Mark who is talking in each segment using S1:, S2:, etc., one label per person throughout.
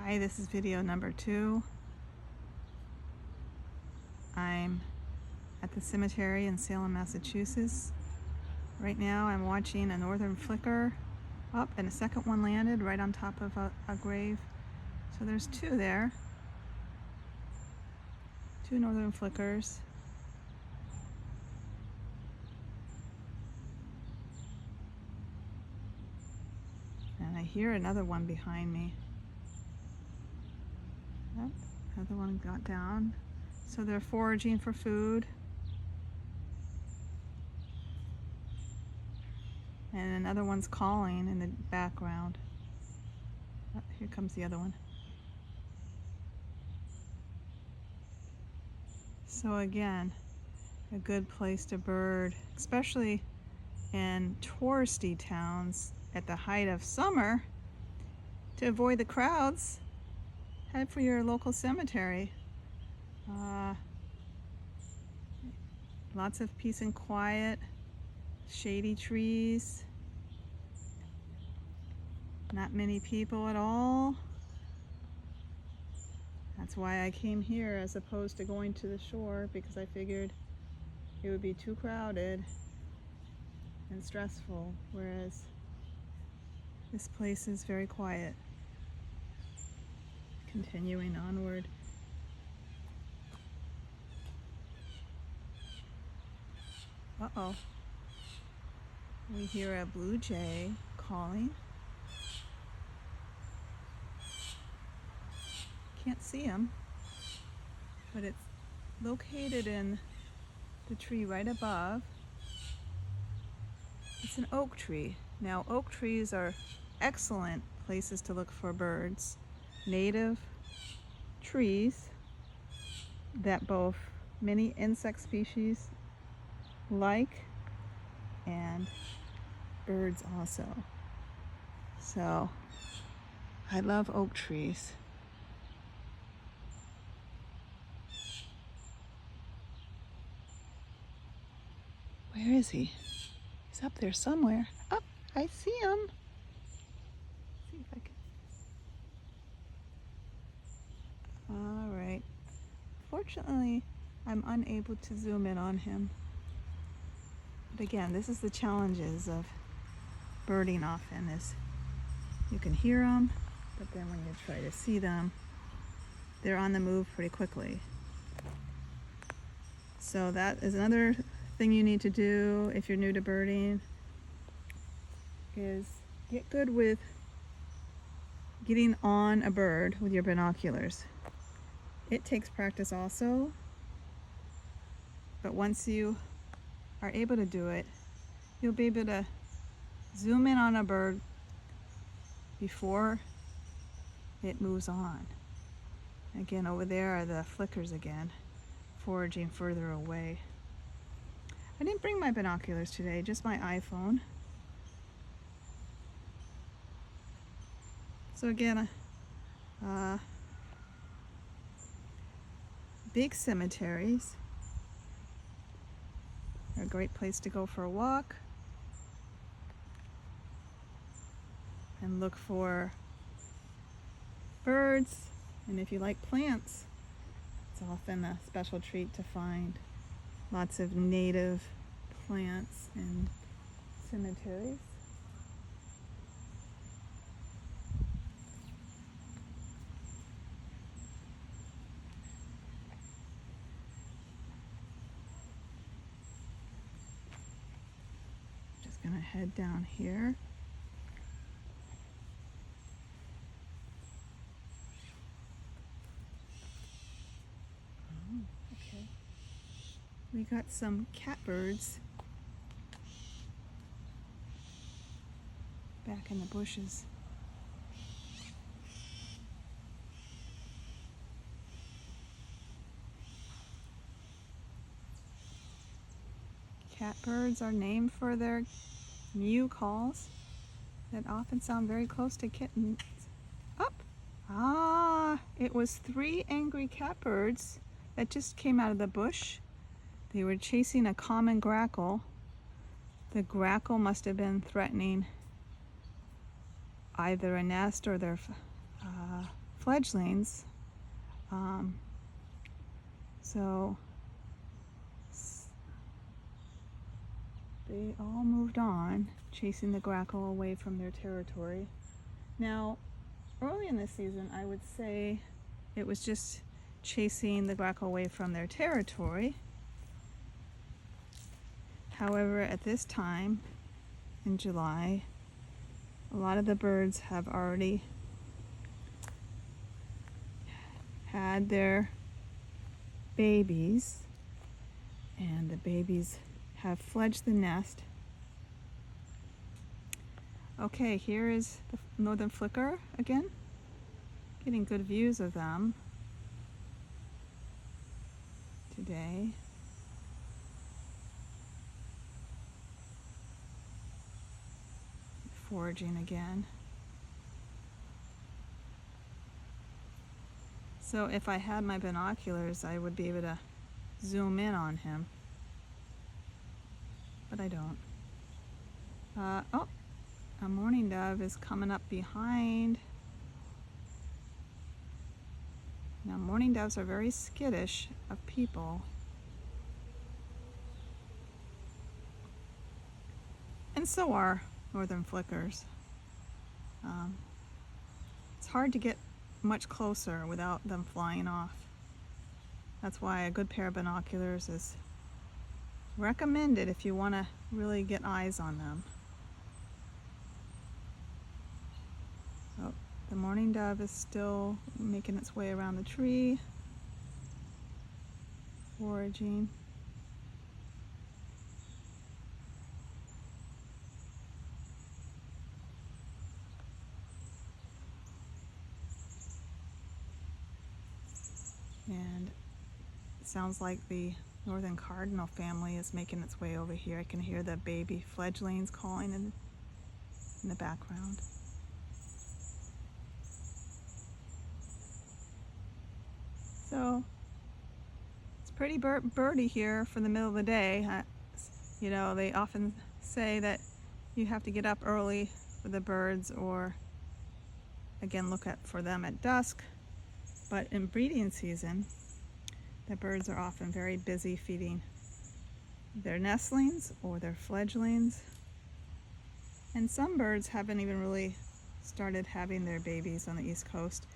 S1: Hi, this is video number 2. I'm at the cemetery in Salem, Massachusetts. Right now I'm watching a northern flicker up and a second one landed right on top of a grave. So there's 2 there. 2 northern flickers. And I hear another one behind me. Yep, another one got down. So they're foraging for food. And another one's calling in the background. Oh, here comes the other one. So again, a good place to bird, especially in touristy towns at the height of summer. To avoid the crowds, head for your local cemetery. Lots of peace and quiet, shady trees, not many people at all. That's why I came here as opposed to going to the shore, because I figured it would be too crowded and stressful, whereas this place is very quiet. Continuing onward. Uh-oh. We hear a blue jay calling. Can't see him, but it's located in the tree right above. It's an oak tree. Now, oak trees are excellent places to look for birds. Native trees that both many insect species like and birds also. So I love oak trees. Where is he? He's up there somewhere. Oh, I see him. Let's see if I can. All right. Fortunately, I'm unable to zoom in on him. But again, this is the challenges of birding often, is you can hear them, but then when you try to see them, they're on the move pretty quickly. So that is another thing you need to do if you're new to birding, is get good with getting on a bird with your binoculars. It takes practice also, but once you are able to do it, you'll be able to zoom in on a bird before it moves on. Again, over there are the flickers again, foraging further away. I didn't bring my binoculars today, just my iPhone. So again, big cemeteries are a great place to go for a walk and look for birds. And if you like plants, it's often a special treat to find lots of native plants in cemeteries. Just gonna head down here. Okay. We got some catbirds back in the bushes. Catbirds are named for their mew calls that often sound very close to kittens. Up! Ah, it was 3 angry catbirds that just came out of the bush. They were chasing a common grackle. The grackle must have been threatening either a nest or their fledglings. So they all moved on, chasing the grackle away from their territory. Now, early in the season, I would say it was just chasing the grackle away from their territory. However, at this time in July, a lot of the birds have already had their babies, and the babies have fledged the nest. Okay, here is the northern flicker again. Getting good views of them today. Foraging again. So if I had my binoculars, I would be able to zoom in on him, but I don't. Oh, a mourning dove is coming up behind. Now, mourning doves are very skittish of people. And so are northern flickers. It's hard to get much closer without them flying off. That's why a good pair of binoculars is recommended if you want to really get eyes on them. So the mourning dove is still making its way around the tree, foraging. And it sounds like the northern cardinal family is making its way over here. I can hear the baby fledglings calling in the background. So it's pretty birdy here for the middle of the day. You know, they often say that you have to get up early for the birds, or again look for them at dusk. But in breeding season, the birds are often very busy feeding their nestlings or their fledglings. And some birds haven't even really started having their babies on the East Coast.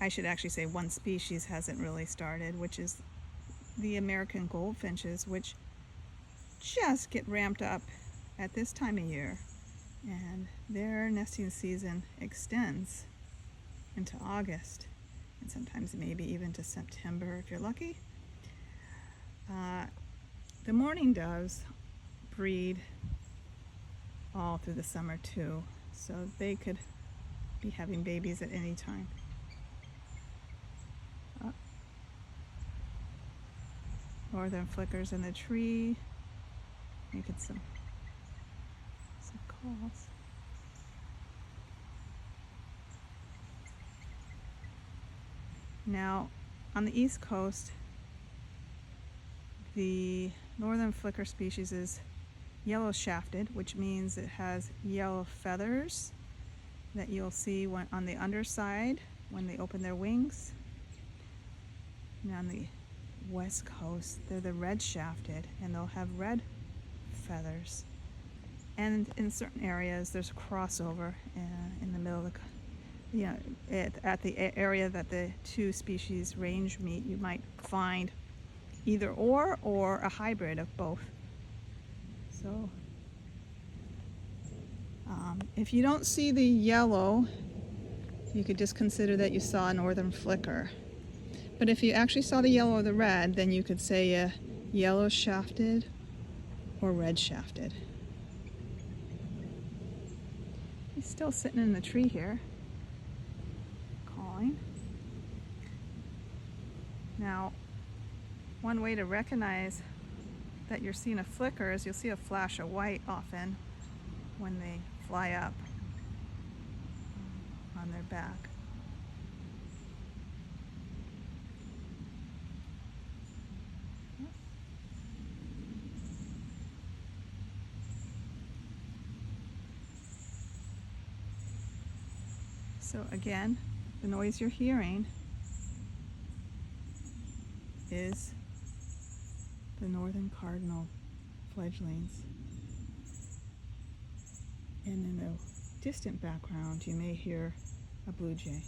S1: I should actually say one species hasn't really started, which is the American goldfinches, which just get ramped up at this time of year. And their nesting season extends into August, and sometimes maybe even to September if you're lucky. The mourning doves breed all through the summer too, so they could be having babies at any time. Northern flickers in the tree, making some calls. Now, on the East Coast, the northern flicker species is yellow shafted, which means it has yellow feathers that you'll see on the underside when they open their wings. And on the West Coast, they're the red shafted, and they'll have red feathers. And in certain areas, there's a crossover in the middle of at the area that the two species range meet. You might find either or a hybrid of both. So if you don't see the yellow, you could just consider that you saw a northern flicker. But if you actually saw the yellow or the red, then you could say a yellow shafted or red shafted. He's still sitting in the tree here, calling. Now, one way to recognize that you're seeing a flicker is you'll see a flash of white often when they fly up on their back. So again, the noise you're hearing is the northern cardinal fledglings. And in the distant background, you may hear a blue jay.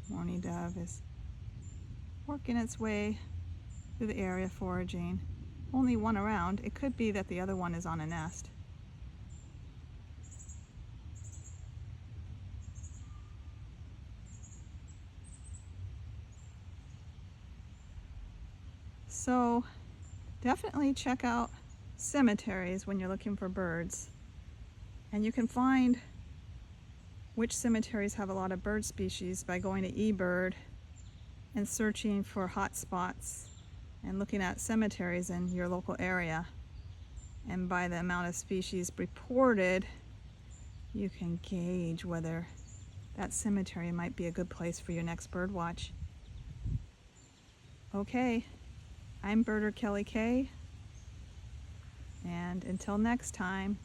S1: Mourning dove is working its way through the area foraging. Only one around. It could be that the other one is on a nest. So definitely check out cemeteries when you're looking for birds. And you can find which cemeteries have a lot of bird species by going to eBird and searching for hot spots and looking at cemeteries in your local area. And by the amount of species reported, you can gauge whether that cemetery might be a good place for your next bird watch. Okay, I'm birder Kelly Kay, and until next time,